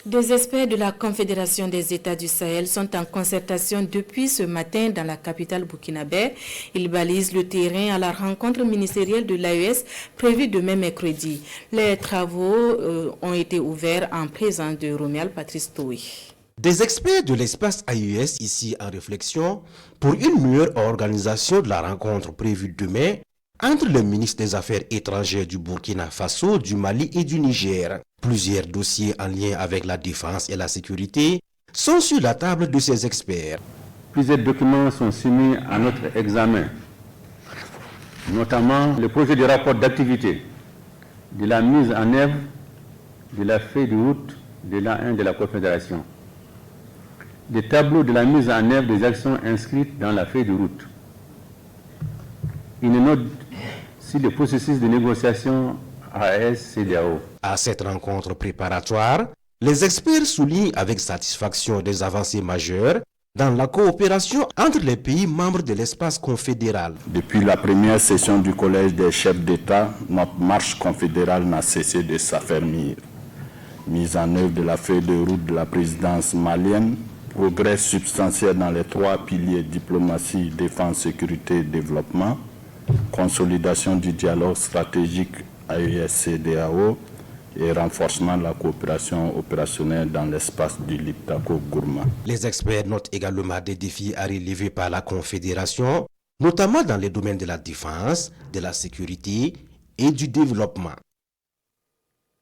Des experts de la Confédération des États du Sahel sont en concertation depuis ce matin dans la capitale burkinabé. Ils balisent le terrain à la rencontre ministérielle de l'AES prévue demain mercredi. Les travaux ont été ouverts en présence de Romuald Patrice Touy. Des experts de l'espace AES ici en réflexion pour une meilleure organisation de la rencontre prévue demain entre le ministre des Affaires étrangères du Burkina Faso, du Mali et du Niger. Plusieurs dossiers en lien avec la défense et la sécurité sont sur la table de ces experts. Plusieurs documents sont soumis à notre examen, notamment le projet de rapport d'activité, de la mise en œuvre de la feuille de route de l'A1 de la Confédération, des tableaux de la mise en œuvre des actions inscrites dans la feuille de route, une note sur le processus de négociation AES-CEDEAO. À cette rencontre préparatoire, les experts soulignent avec satisfaction des avancées majeures dans la coopération entre les pays membres de l'espace confédéral. Depuis la première session du Collège des chefs d'État, notre marche confédérale n'a cessé de s'affermir. Mise en œuvre de la feuille de route de la présidence malienne, progrès substantiel dans les trois piliers diplomatie, défense, sécurité et développement, consolidation du dialogue stratégique AES-CEDEAO et renforcement de la coopération opérationnelle dans l'espace du Liptako-Gourma. Les experts notent également des défis à relever par la Confédération, notamment dans les domaines de la défense, de la sécurité et du développement.